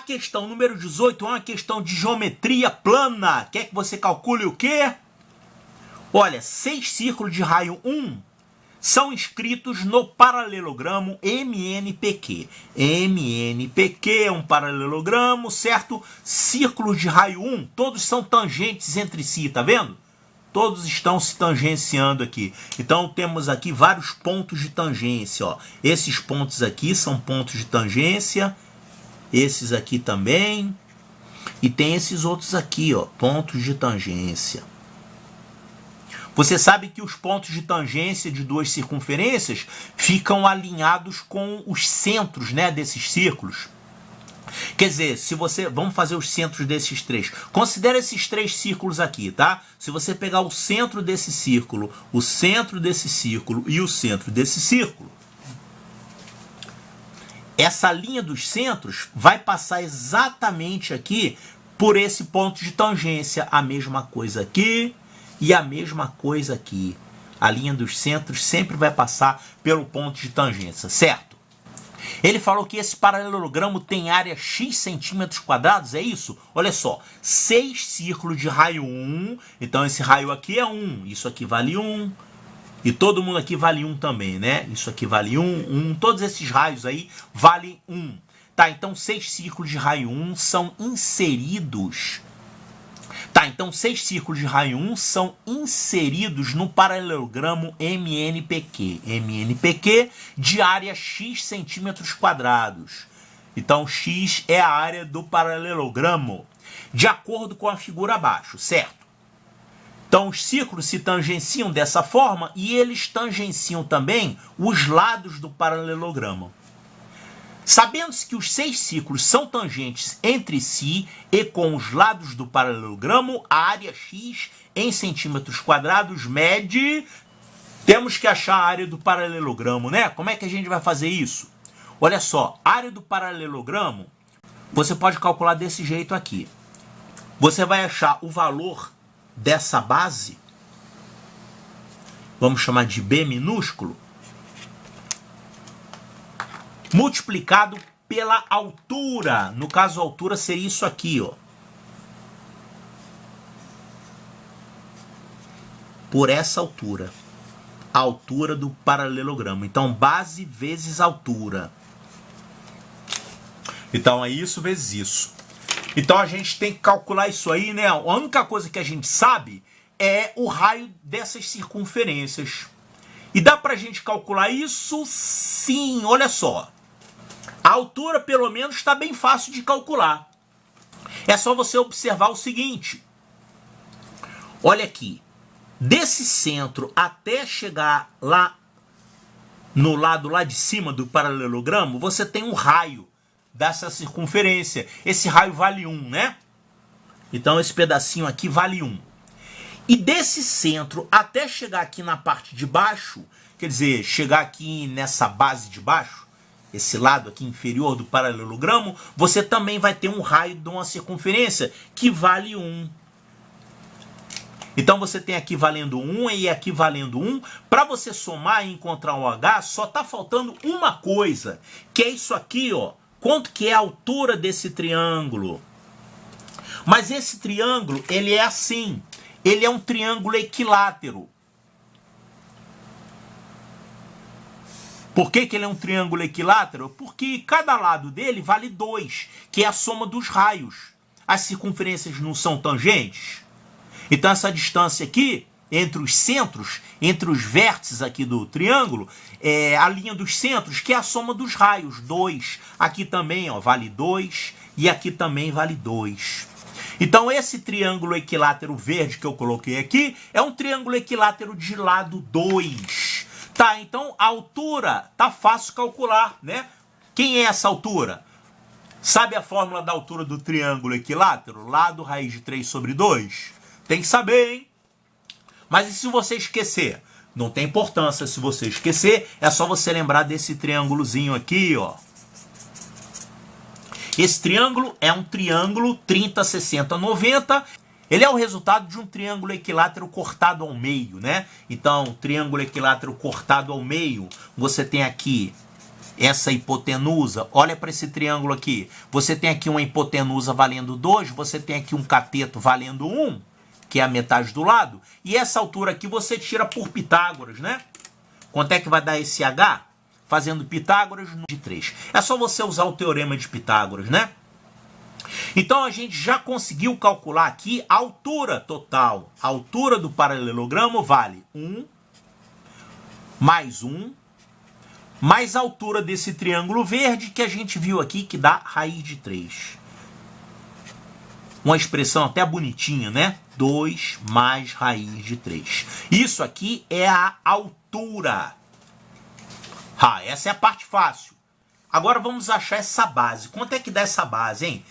questão número 18 é uma questão de geometria plana. Quer que você calcule o quê? Olha, 6 círculos de raio 1 são inscritos no paralelogramo MNPq. MNPq é um paralelogramo, certo? Círculos de raio 1, todos são tangentes entre si, tá vendo? Todos estão se tangenciando aqui. Então temos aqui vários pontos de tangência, ó. Esses pontos aqui são pontos de tangência. Esses aqui também. E tem esses outros aqui, ó, pontos de tangência. Você sabe que os pontos de tangência de duas circunferências ficam alinhados com os centros, né, desses círculos. Quer dizer, se você... Vamos fazer os centros desses três. Considera esses 3 círculos aqui, tá? Se você pegar o centro desse círculo, o centro desse círculo e o centro desse círculo, essa linha dos centros vai passar exatamente aqui por esse ponto de tangência. A mesma coisa aqui e a mesma coisa aqui. A linha dos centros sempre vai passar pelo ponto de tangência, certo? Ele falou que esse paralelogramo tem área x centímetros quadrados, é isso? Olha só, 6 círculos de raio 1, então esse raio aqui é 1, isso aqui vale 1, e todo mundo aqui vale 1 também, né? Isso aqui vale 1, todos esses raios aí valem 1. Tá, então 6 círculos de raio 1 são inseridos. Tá, então 6 círculos de raio 1 são inseridos no paralelogramo MNPq. MNPq de área x centímetros quadrados. Então x é a área do paralelogramo, de acordo com a figura abaixo, certo? Então os círculos se tangenciam dessa forma e eles tangenciam também os lados do paralelogramo. Sabendo-se que os 6 círculos são tangentes entre si e com os lados do paralelogramo, a área x em centímetros quadrados mede... Temos que achar a área do paralelogramo, né? Como é que a gente vai fazer isso? Olha só, a área do paralelogramo, você pode calcular desse jeito aqui. Você vai achar o valor dessa base, vamos chamar de B minúsculo, multiplicado pela altura. No caso, a altura seria isso aqui, ó. Por essa altura. A altura do paralelogramo. Então, base vezes altura. Então, é isso vezes isso. Então, a gente tem que calcular isso aí, né? A única coisa que a gente sabe é o raio dessas circunferências. E dá pra gente calcular isso? Sim, olha só. A altura, pelo menos, está bem fácil de calcular. É só você observar o seguinte. Olha aqui. Desse centro até chegar lá no lado lá de cima do paralelogramo, você tem um raio dessa circunferência. Esse raio vale 1, né? Então, esse pedacinho aqui vale 1. E desse centro até chegar aqui na parte de baixo, quer dizer, chegar aqui nessa base de baixo, esse lado aqui inferior do paralelogramo, você também vai ter um raio de uma circunferência que vale 1. Então você tem aqui valendo 1 e aqui valendo 1. Para você somar e encontrar o H, só está faltando uma coisa, que é isso aqui, ó. Quanto que é a altura desse triângulo? Mas esse triângulo, ele é assim. Ele é um triângulo equilátero. Por que ele é um triângulo equilátero? Porque cada lado dele vale 2, que é a soma dos raios. As circunferências não são tangentes? Então essa distância aqui, entre os centros, entre os vértices aqui do triângulo, é a linha dos centros, que é a soma dos raios, 2. Aqui também, ó, vale 2 e aqui também vale 2. Então esse triângulo equilátero verde que eu coloquei aqui é um triângulo equilátero de lado 2. Tá, então a altura tá fácil calcular, né? Quem é essa altura? Sabe a fórmula da altura do triângulo equilátero? Lado raiz de 3 sobre 2? Tem que saber, hein? Mas e se você esquecer? Não tem importância se você esquecer, é só você lembrar desse triângulozinho aqui, ó. Esse triângulo é um triângulo 30, 60, 90. Ele é o resultado de um triângulo equilátero cortado ao meio, né? Então, triângulo equilátero cortado ao meio, você tem aqui essa hipotenusa, olha para esse triângulo aqui. Você tem aqui uma hipotenusa valendo 2, você tem aqui um cateto valendo 1, que é a metade do lado, e essa altura aqui você tira por Pitágoras, né? Quanto é que vai dar esse H? Fazendo Pitágoras de 3. É só você usar o teorema de Pitágoras, né? Então a gente já conseguiu calcular aqui a altura total. A altura do paralelogramo vale 1 mais 1 mais a altura desse triângulo verde que a gente viu aqui, que dá raiz de 3. Uma expressão até bonitinha, né? 2 mais raiz de 3. Isso aqui é a altura. Essa é a parte fácil. Agora vamos achar essa base. Quanto é que dá essa base, hein?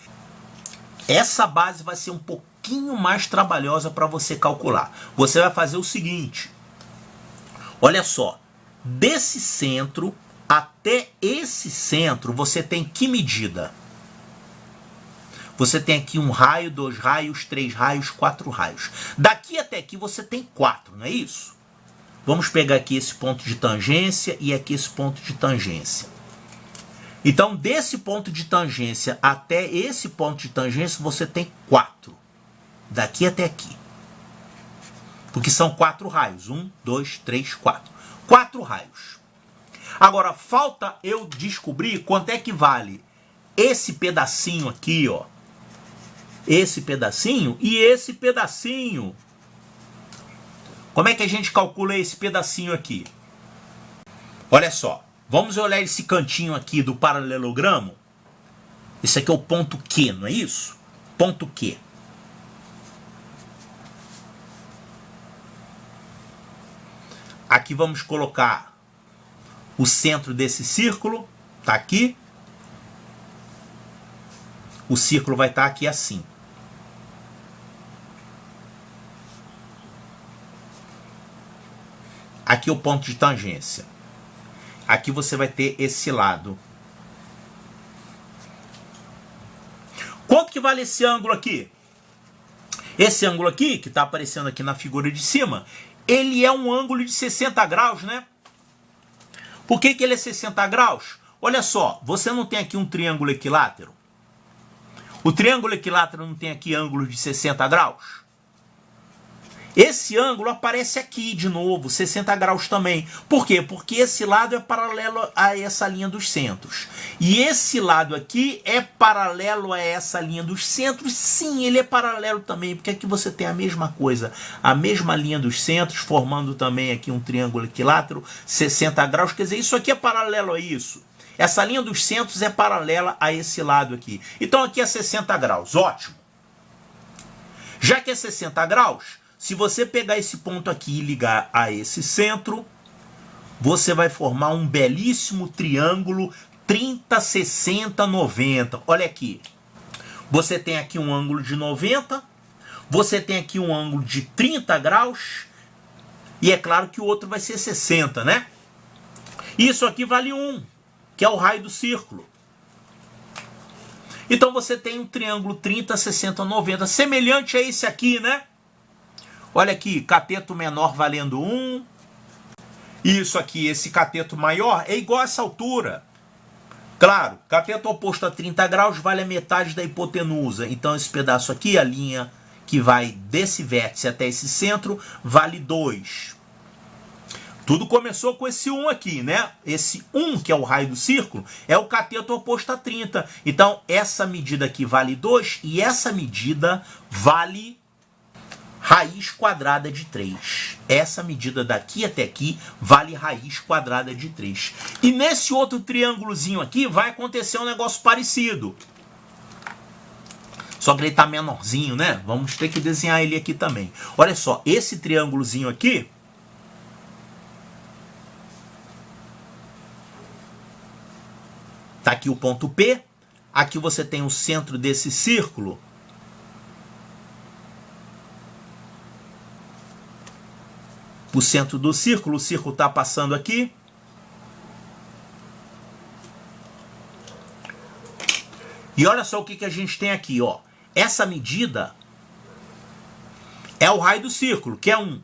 Essa base vai ser um pouquinho mais trabalhosa para você calcular. Você vai fazer o seguinte. Olha só. Desse centro até esse centro, você tem que medida? Você tem aqui 1 raio, 2 raios, 3 raios, 4 raios. Daqui até aqui você tem 4, não é isso? Vamos pegar aqui esse ponto de tangência e aqui esse ponto de tangência. Então, desse ponto de tangência até esse ponto de tangência, você tem 4. Daqui até aqui. Porque são 4 raios. 1, 2, 3, 4. 4 raios. Agora, falta eu descobrir quanto é que vale esse pedacinho aqui, ó. Esse pedacinho e esse pedacinho. Como é que a gente calcula esse pedacinho aqui? Olha só. Vamos olhar esse cantinho aqui do paralelogramo. Esse aqui é o ponto Q, não é isso? Ponto Q. Aqui vamos colocar o centro desse círculo. Está aqui. O círculo vai estar aqui assim. Aqui é o ponto de tangência. Aqui você vai ter esse lado. Quanto que vale esse ângulo aqui? Esse ângulo aqui, que está aparecendo aqui na figura de cima, ele é um ângulo de 60 graus, né? Por que ele é 60 graus? Olha só, você não tem aqui um triângulo equilátero? O triângulo equilátero não tem aqui ângulo de 60 graus? Esse ângulo aparece aqui de novo, 60 graus também. Por quê? Porque esse lado é paralelo a essa linha dos centros. E esse lado aqui é paralelo a essa linha dos centros. Sim, ele é paralelo também, porque aqui você tem a mesma coisa. A mesma linha dos centros, formando também aqui um triângulo equilátero, 60 graus. Quer dizer, isso aqui é paralelo a isso. Essa linha dos centros é paralela a esse lado aqui. Então aqui é 60 graus, ótimo. Já que é 60 graus... Se você pegar esse ponto aqui e ligar a esse centro, você vai formar um belíssimo triângulo 30, 60, 90. Olha aqui. Você tem aqui um ângulo de 90, você tem aqui um ângulo de 30 graus, e é claro que o outro vai ser 60, né? Isso aqui vale 1, que é o raio do círculo. Então você tem um triângulo 30, 60, 90, semelhante a esse aqui, né? Olha aqui, cateto menor valendo 1. Isso aqui, esse cateto maior, é igual a essa altura. Claro, cateto oposto a 30 graus vale a metade da hipotenusa. Então esse pedaço aqui, a linha que vai desse vértice até esse centro, vale 2. Tudo começou com esse 1 aqui, né? Esse 1, que é o raio do círculo, é o cateto oposto a 30. Então essa medida aqui vale 2 e essa medida vale... raiz quadrada de 3. Essa medida daqui até aqui vale raiz quadrada de 3. E nesse outro triângulozinho aqui vai acontecer um negócio parecido. Só que ele está menorzinho, né? Vamos ter que desenhar ele aqui também. Olha só, esse triângulozinho aqui... Tá aqui o ponto P. Aqui você tem o centro desse círculo. O centro do círculo, o círculo está passando aqui. E olha só o que a gente tem aqui, ó. Essa medida é o raio do círculo, que é 1.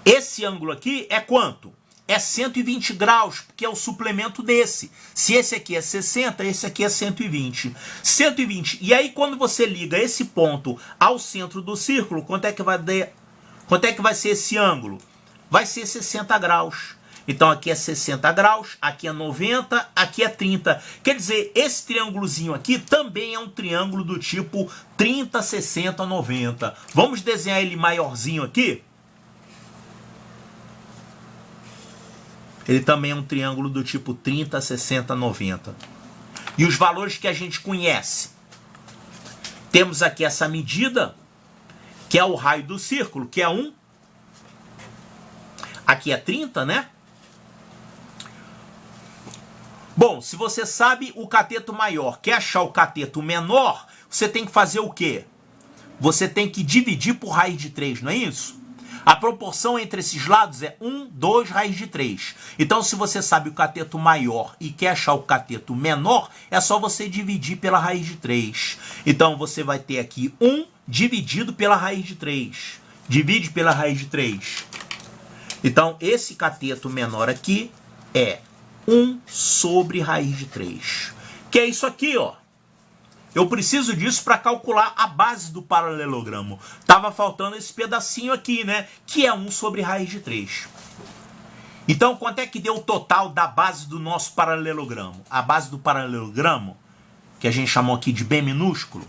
Esse ângulo aqui é quanto? é 120 graus, porque é o suplemento desse. Se esse aqui é 60, esse aqui é 120. 120. E aí, quando você liga esse ponto ao centro do círculo, quanto é que vai ser esse ângulo? Vai ser 60 graus. Então, aqui é 60 graus, aqui é 90, aqui é 30. Quer dizer, esse triângulozinho aqui também é um triângulo do tipo 30, 60, 90. Vamos desenhar ele maiorzinho aqui? Ele também é um triângulo do tipo 30, 60, 90. E os valores que a gente conhece? Temos aqui essa medida, que é o raio do círculo, que é 1. Aqui é 30, né? Bom, se você sabe o cateto maior, quer achar o cateto menor, você tem que fazer o quê? Você tem que dividir por raiz de 3, não é isso? A proporção entre esses lados é 1, 2, raiz de 3. Então, se você sabe o cateto maior e quer achar o cateto menor, é só você dividir pela raiz de 3. Então, você vai ter aqui 1 dividido pela raiz de 3. Divide pela raiz de 3. Então, esse cateto menor aqui é 1 sobre raiz de 3. Que é isso aqui, ó. Eu preciso disso para calcular a base do paralelogramo. Tava faltando esse pedacinho aqui, né? Que é 1 sobre raiz de 3. Então, quanto é que deu o total da base do nosso paralelogramo? A base do paralelogramo, que a gente chamou aqui de B minúsculo,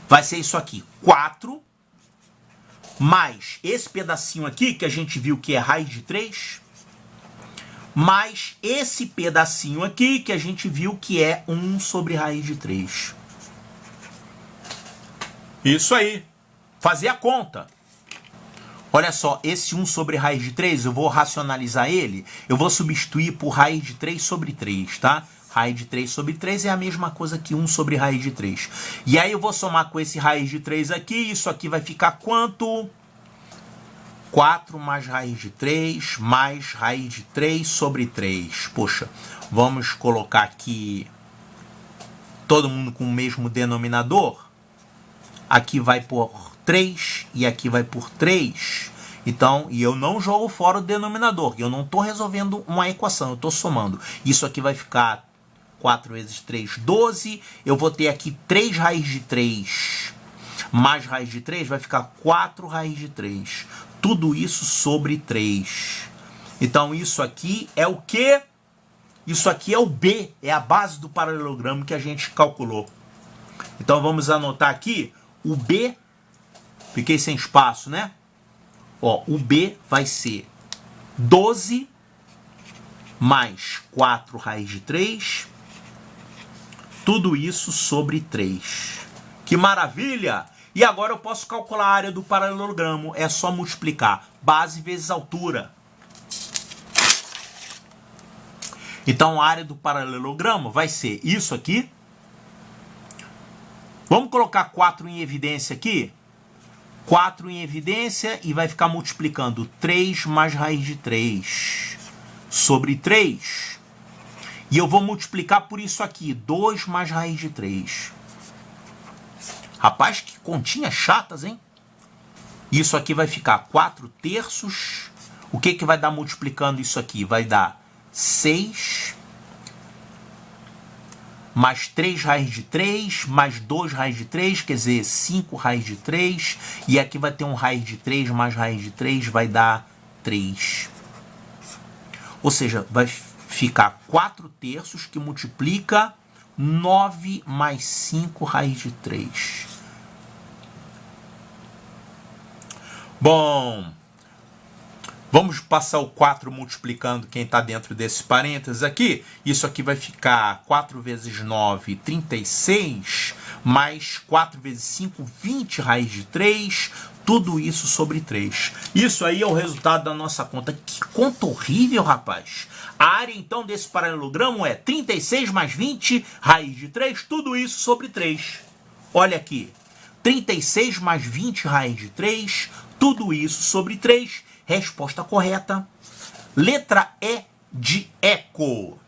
vai ser isso aqui. 4 mais esse pedacinho aqui, que a gente viu que é raiz de 3, mais esse pedacinho aqui, que a gente viu que é 1 sobre raiz de 3. Isso aí. Fazer a conta. Olha só, esse 1 sobre raiz de 3, eu vou racionalizar ele, eu vou substituir por raiz de 3 sobre 3, tá? Raiz de 3 sobre 3 é a mesma coisa que 1 sobre raiz de 3. E aí eu vou somar com esse raiz de 3 aqui, isso aqui vai ficar quanto? 4 mais raiz de 3, mais raiz de 3 sobre 3. Poxa, vamos colocar aqui todo mundo com o mesmo denominador. Aqui vai por 3 e aqui vai por 3. Então, e eu não jogo fora o denominador. Eu não estou resolvendo uma equação, eu estou somando. Isso aqui vai ficar 4 vezes 3, 12. Eu vou ter aqui 3 raiz de 3 mais raiz de 3, vai ficar 4 raiz de 3. Tudo isso sobre 3. Então, isso aqui é o quê? Isso aqui é o B, é a base do paralelogramo que a gente calculou. Então, vamos anotar aqui o B. Fiquei sem espaço, né? Ó, o B vai ser 12 mais 4 raiz de 3. Tudo isso sobre 3. Que maravilha! E agora eu posso calcular a área do paralelogramo. É só multiplicar base vezes altura. Então a área do paralelogramo vai ser isso aqui. Vamos colocar 4 em evidência aqui. 4 em evidência e vai ficar multiplicando 3 mais raiz de 3 sobre 3. E eu vou multiplicar por isso aqui, 2 mais raiz de 3. Rapaz, que continhas chatas, hein? Isso aqui vai ficar 4 terços. O que que vai dar multiplicando isso aqui? Vai dar 6 mais 3 raiz de 3, mais 2 raiz de 3, quer dizer, 5 raiz de 3. E aqui vai ter um raiz de 3 mais raiz de 3, vai dar 3. Ou seja, vai ficar 4 terços que multiplica 9 mais 5 raiz de 3. Bom, vamos passar o 4 multiplicando quem está dentro desse parênteses aqui. Isso aqui vai ficar 4 vezes 9, 36, mais 4 vezes 5, 20 raiz de 3. Tudo isso sobre 3. Isso aí é o resultado da nossa conta. Que conta horrível, rapaz. A área, então, desse paralelogramo é 36 mais 20, raiz de 3, tudo isso sobre 3. Olha aqui. 36 mais 20, raiz de 3, tudo isso sobre 3. Resposta correta. Letra E de eco.